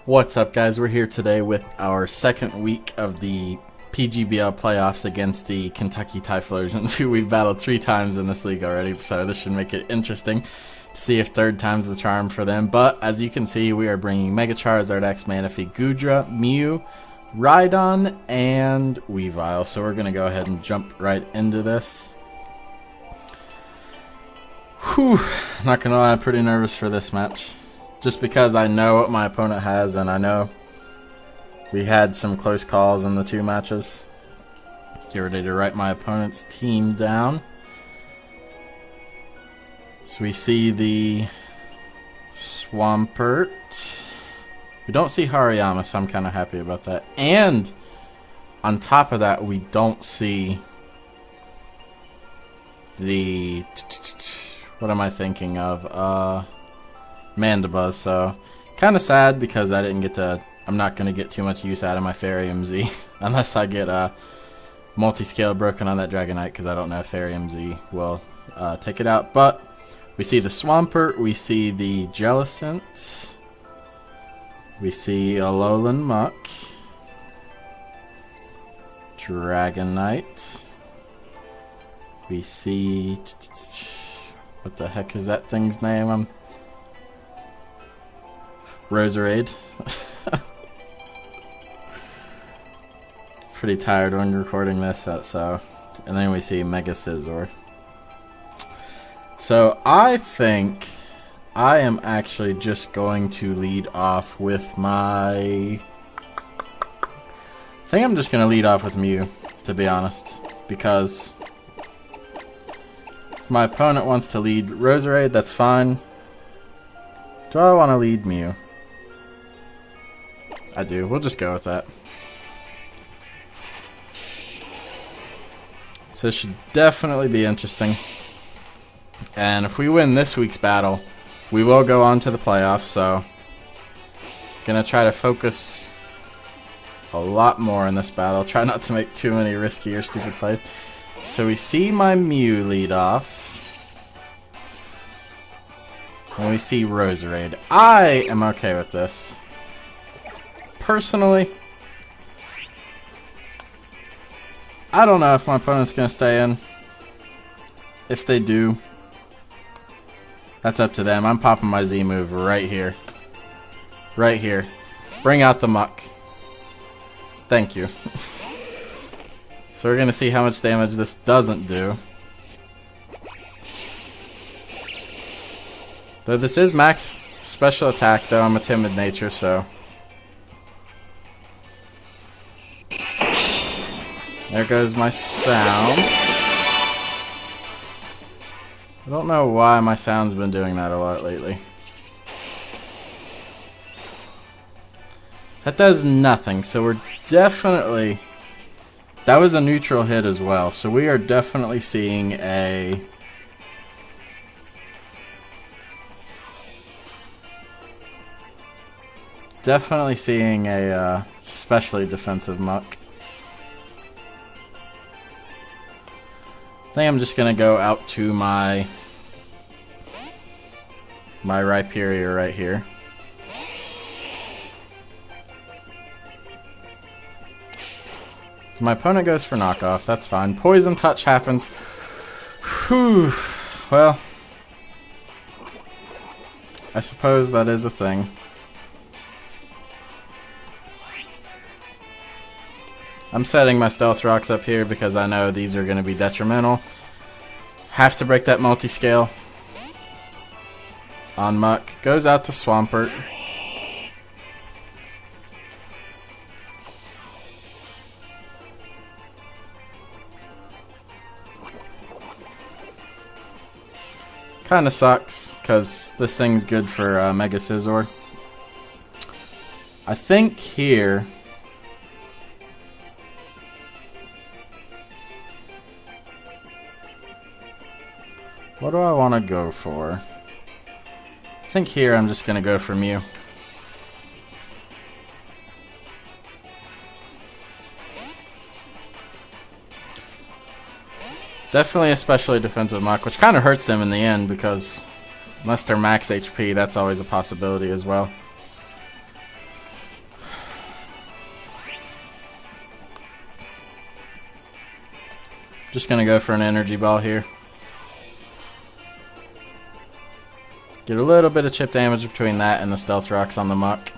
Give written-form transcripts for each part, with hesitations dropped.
What's up, guys? We're here today with our second week of the PGBL playoffs against the Kentucky Typhlosions, who we've battled 3 times in this league already, so this should make it interesting to see if third time's the charm for them. But as you can see, we are bringing Mega Charizard, X Manaphy, Goodra, Mew, Lizardon, and Weavile. So we're going to go ahead and jump right into this. Whew, not going to lie, I'm pretty nervous for this match. Just because I know what my opponent has, and I know we had some close calls in the 2 matches. Get ready to write my opponent's team down. So we see the Swampert. We don't see Hariyama, so I'm kind of happy about that. And on top of that, we don't see the... What am I thinking of? Mandibuzz, so kind of sad because I didn't get to. I'm not going to get too much use out of my Fairy Z unless I get multi-scale broken on that Dragonite, because I don't know if Fairy Z will take it out. But we see the Swampert, we see the Jellicent, we see Alolan Muk, Dragonite, we see what the heck is that thing's name? Roserade. Pretty tired when recording this, so. And then we see Mega Scizor. So I think I am actually just going to lead off with my... I think I'm just going to lead off with Mew, to be honest. Because if my opponent wants to lead Roserade, that's fine. Do I want to lead Mew? I do. We'll just go with that. So this should definitely be interesting. And if we win this week's battle, we will go on to the playoffs. So gonna try to focus a lot more in this battle. Try not to make too many risky or stupid plays. So we see my Mew lead off. And we see Roserade. I am okay with this. Personally, I don't know if my opponent's going to stay in. If they do, that's up to them. I'm popping my Z move right here. Right here. Bring out the Muk. Thank you. So we're going to see how much damage this doesn't do. Though this is max special attack, though I'm a timid nature, so... There goes my sound. I don't know why my sound's been doing that a lot lately. That does nothing, so we're definitely... That was a neutral hit as well, so we are definitely seeing a... specially defensive Muk. I think I'm just gonna go out to my Rhyperior right here. So my opponent goes for knockoff. That's fine. Poison touch happens. Whew. Well, I suppose that is a thing. I'm setting my Stealth Rocks up here because I know these are going to be detrimental. Have to break that multi-scale on Muk. Goes out to Swampert. Kinda sucks because this thing's good for Mega Scizor. I think here... What do I want to go for? I think here I'm just going to go for Mew. Definitely especially defensive Muk, which kind of hurts them in the end because unless they're max HP, that's always a possibility as well. Just gonna go for an energy ball here. Get a little bit of chip damage between that and the stealth rocks on the Muk.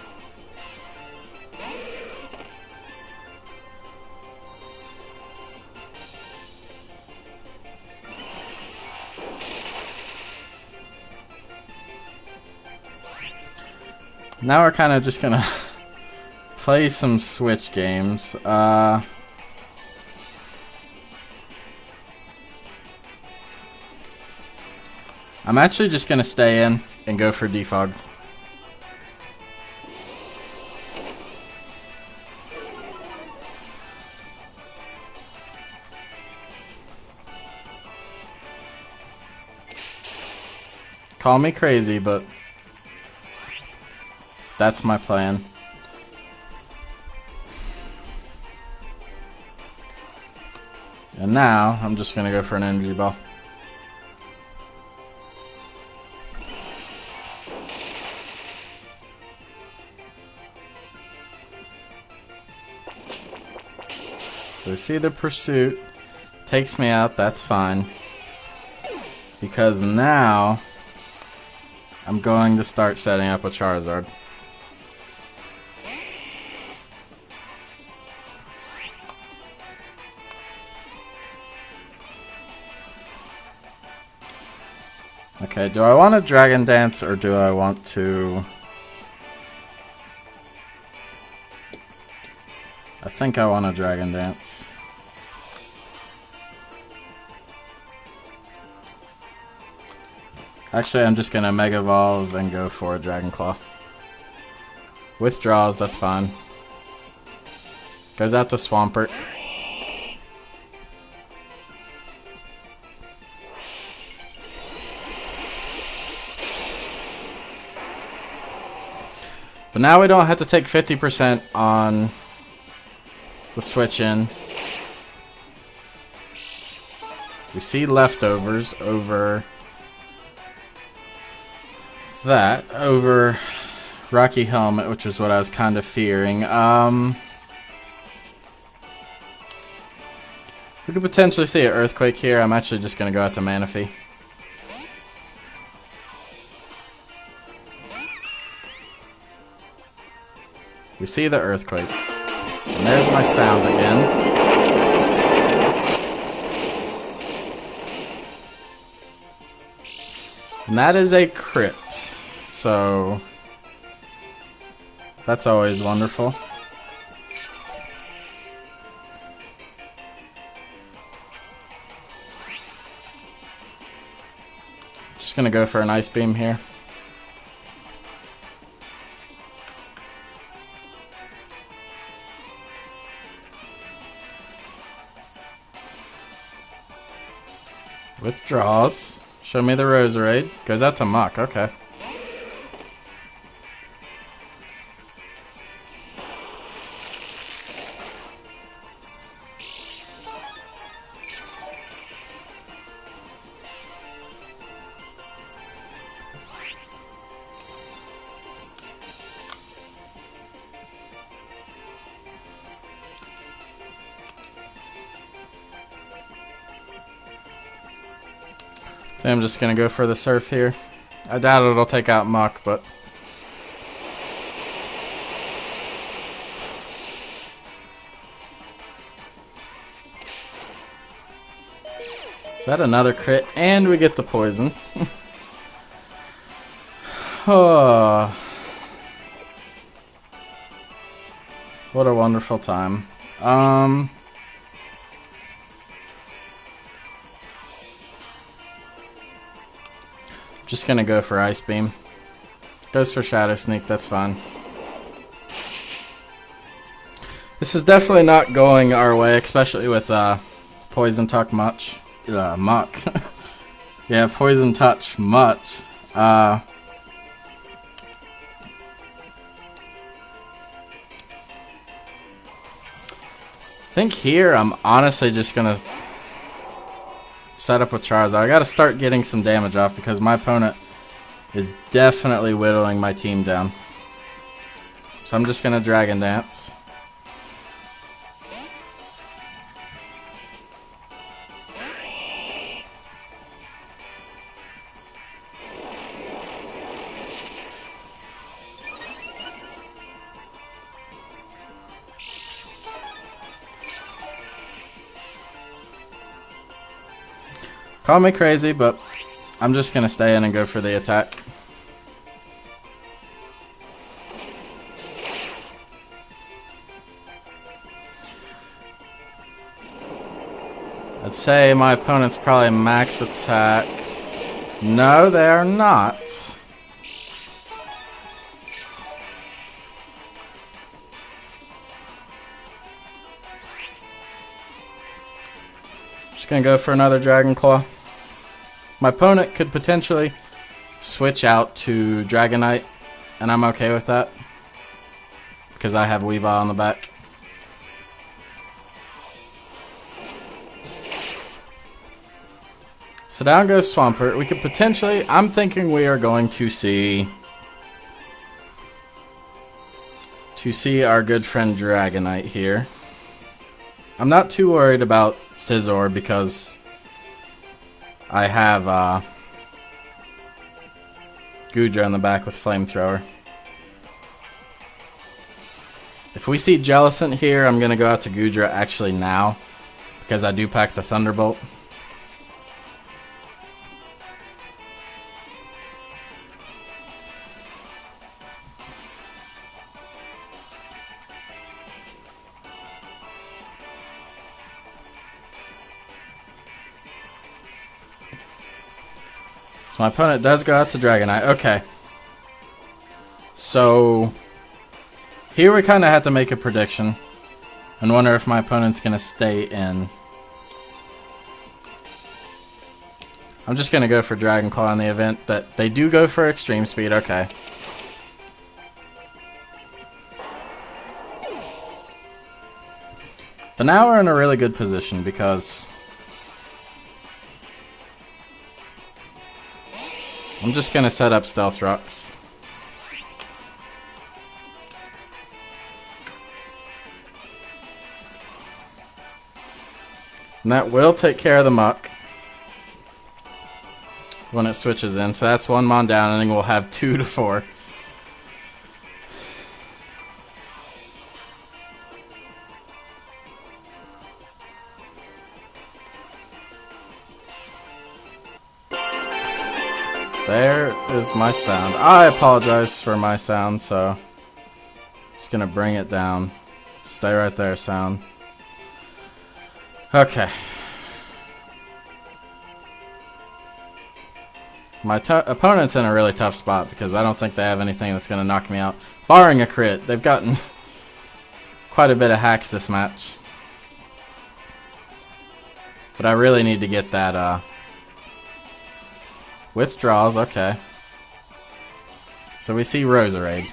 Now we're kind of just gonna play some Switch games. I'm actually just gonna stay in and go for defog. Call me crazy, but that's my plan. And now, I'm just gonna go for an energy ball. So see, the pursuit takes me out, that's fine. Because now, I'm going to start setting up a Charizard. Okay, do I want to Dragon Dance or do I want to... I think I want to Dragon Dance. Actually, I'm just going to Mega Evolve and go for a Dragon Claw. Withdraws, that's fine. Goes out to Swampert. But now we don't have to take 50% on the switch in. We see leftovers over that, over Rocky Helmet, which is what I was kind of fearing. We could potentially see an Earthquake here. I'm actually just going to go out to Manaphy. We see the Earthquake. And there's my sound again. And that is a crit. So that's always wonderful. Just gonna go for an Ice Beam here. Withdraws. Show me the Roserade. Goes out to Muk, okay. I'm just gonna go for the Surf here. I doubt it'll take out Muk, but is that another crit? And we get the poison. Oh, what a wonderful time. Just gonna go for Ice Beam. Goes for Shadow Sneak, that's fine. This is definitely not going our way, especially with Poison Touch Much. Muk. Yeah, Poison Touch Much. I think here I'm honestly just gonna set up with Charizard. I gotta start getting some damage off because my opponent is definitely whittling my team down. So I'm just gonna Dragon Dance. Call me crazy, but I'm just going to stay in and go for the attack. I'd say my opponent's probably max attack. No, they are not. Just gonna go for another Dragon Claw. My opponent could potentially switch out to Dragonite, and I'm okay with that because I have Weavile on the back. So down goes Swampert. We could potentially, I'm thinking we are going to see our good friend Dragonite here. I'm not too worried about Scizor because I have Goodra in the back with Flamethrower. If we see Jellicent here, I'm going to go out to Goodra actually now because I do pack the Thunderbolt. My opponent does go out to Dragonite. Okay. So, here we kind of have to make a prediction and wonder if my opponent's going to stay in. I'm just going to go for Dragon Claw in the event that they do go for Extreme Speed. Okay. But now we're in a really good position because I'm just going to set up Stealth Rocks. And that will take care of the Muk when it switches in. So that's one Mon down, and then we'll have 2 to 4. There is my sound. I apologize for my sound, so just gonna bring it down. Stay right there, sound. Okay. My opponent's in a really tough spot because I don't think they have anything that's gonna knock me out. Barring a crit, they've gotten quite a bit of hacks this match. But I really need to get that, withdraws, okay. So we see Roserade.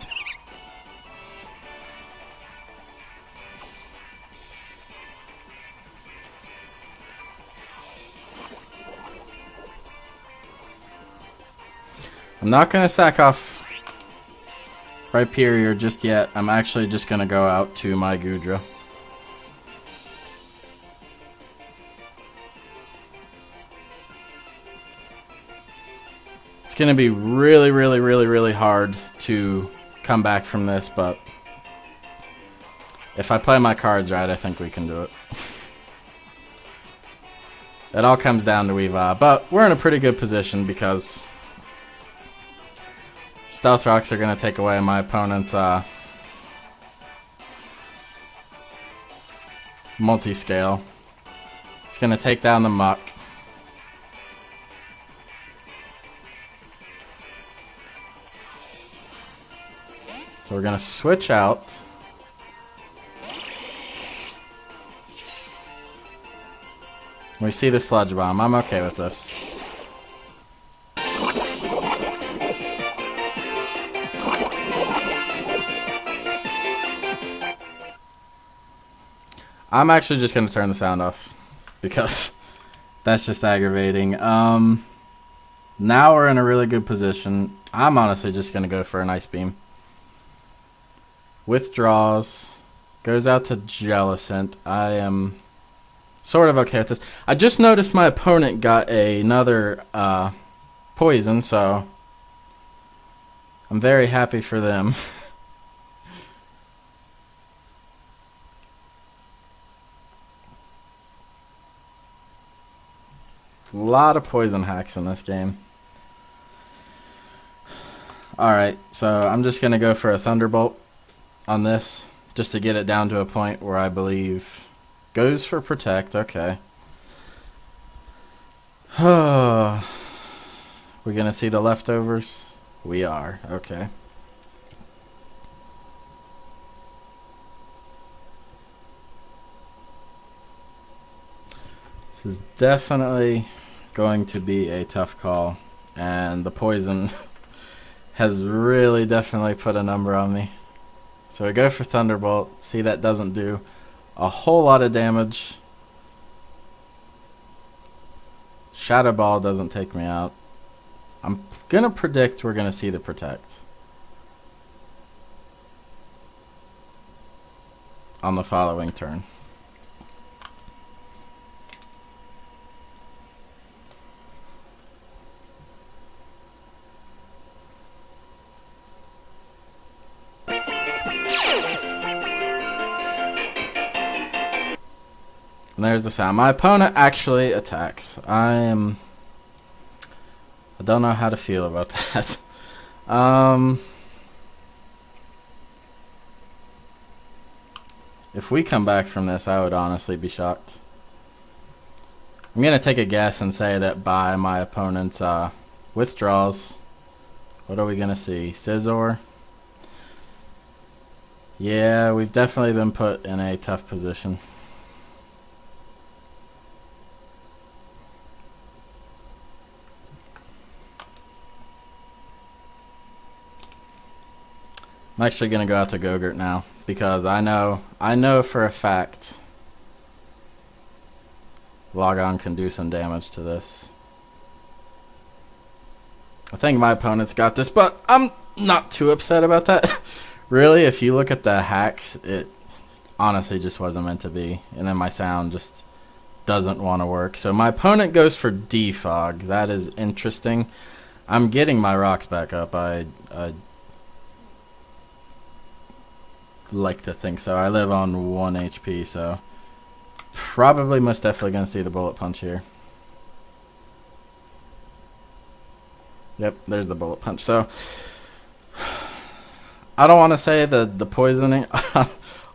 I'm not going to sack off Rhyperior just yet. I'm actually just going to go out to my Goodra. It's going to be really hard to come back from this, but if I play my cards right, I think we can do it. It all comes down to Weavile, but we're in a pretty good position because Stealth Rocks are going to take away my opponent's multi-scale. It's going to take down the Muk. So we're going to switch out. We see the Sludge Bomb. I'm okay with this. I'm actually just going to turn the sound off because that's just aggravating. Now we're in a really good position. I'm honestly just going to go for an Ice Beam. Withdraws. Goes out to Jellicent. I am sort of okay with this. I just noticed my opponent got another poison, so I'm very happy for them. lot of poison hacks in this game. Alright, so I'm just going to go for a Thunderbolt on this, just to get it down to a point where I believe goes for Protect. Okay. We're going to see the leftovers? We are. Okay. This is definitely going to be a tough call, and the poison has really definitely put a number on me. So we go for Thunderbolt. See, that doesn't do a whole lot of damage. Shadow Ball doesn't take me out. I'm gonna predict we're gonna see the Protect on the following turn. And there's the sound. My opponent actually attacks. I don't know how to feel about that. If we come back from this, I would honestly be shocked. I'm going to take a guess and say that by my opponent's withdrawals, what are we going to see? Scizor? Yeah, we've definitely been put in a tough position. I'm actually going to go out to Gogurt now, because I know for a fact Lagann can do some damage to this. I think my opponent's got this, but I'm not too upset about that. Really, if you look at the hacks, it honestly just wasn't meant to be. And then my sound just doesn't want to work. So my opponent goes for Defog. That is interesting. I'm getting my rocks back up. I like to think so. I live on 1 HP, so probably most definitely going to see the Bullet Punch here. Yep, there's the Bullet Punch. So I don't want to say that the poisoning on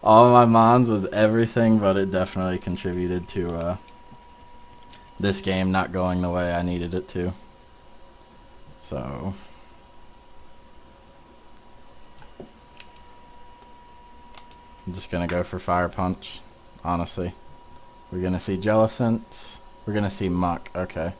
all my mons was everything, but it definitely contributed to this game not going the way I needed it to. So I'm just going to go for Fire Punch, honestly. We're going to see Jellicent. We're going to see Muk. Okay.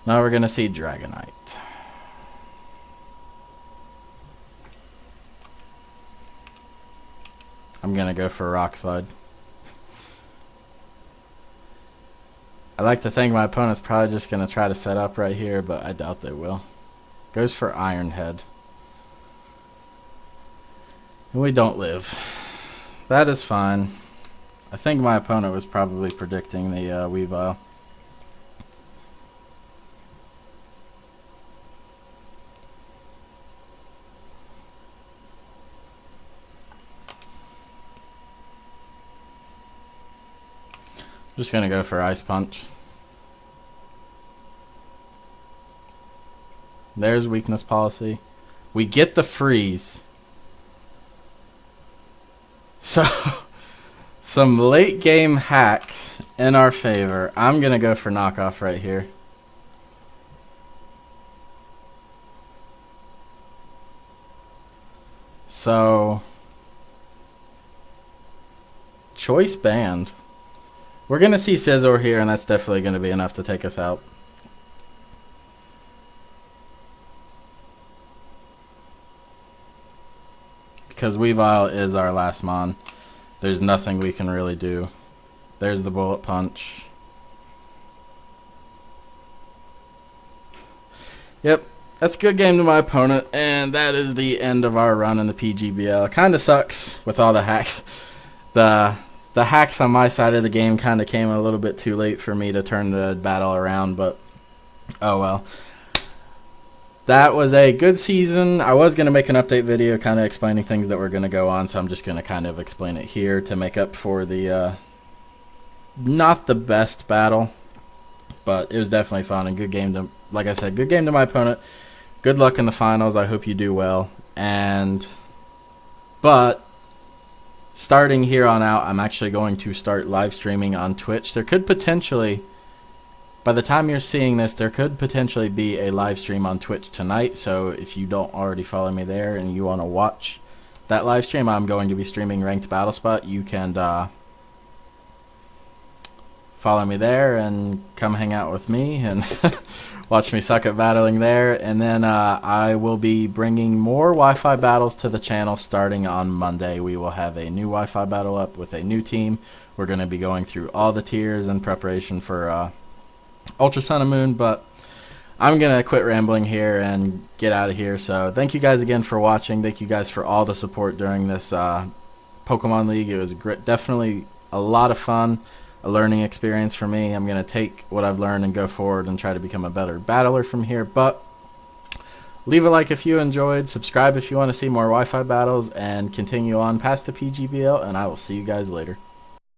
Now we're going to see Dragonite. I'm going to go for a Rock Slide. I like to think my opponent's probably just going to try to set up right here, but I doubt they will. Goes for Iron Head. And we don't live. That is fine. I think my opponent was probably predicting the Weavile. Just gonna go for Ice Punch. There's Weakness Policy. We get the freeze. So some late game hacks in our favor. I'm gonna go for Knockoff right here. So Choice Band. We're going to see Scizor here, and that's definitely going to be enough to take us out. Because Weavile is our last mon. There's nothing we can really do. There's the Bullet Punch. Yep, that's a good game to my opponent, and that is the end of our run in the PGBL. Kind of sucks with all the hacks. the hacks on my side of the game kind of came a little bit too late for me to turn the battle around, but oh well. That was a good season. I was going to make an update video kind of explaining things that were going to go on, so I'm just going to kind of explain it here to make up for the not the best battle, but it was definitely fun and good game to, like I said, good game to my opponent. Good luck in the finals. I hope you do well. But starting here on out, I'm actually going to start live streaming on Twitch. There could potentially, by the time you're seeing this, there could potentially be a live stream on Twitch tonight. So if you don't already follow me there and you want to watch that live stream, I'm going to be streaming Ranked Battle Spot. You can follow me there and come hang out with me and watch me suck at battling there. And then I will be bringing more Wi-Fi battles to the channel starting on Monday. We will have a new Wi-Fi battle up with a new team. We're going to be going through all the tiers in preparation for Ultra Sun and Moon, but I'm going to quit rambling here and get out of here. So thank you guys again for watching. Thank you guys for all the support during this Pokemon League. It was definitely a lot of fun. A learning experience for me. I'm going to take what I've learned and go forward and try to become a better battler from here. But leave a like if you enjoyed, subscribe if you want to see more Wi-Fi battles, and continue on past the PGBL, and I will see you guys later.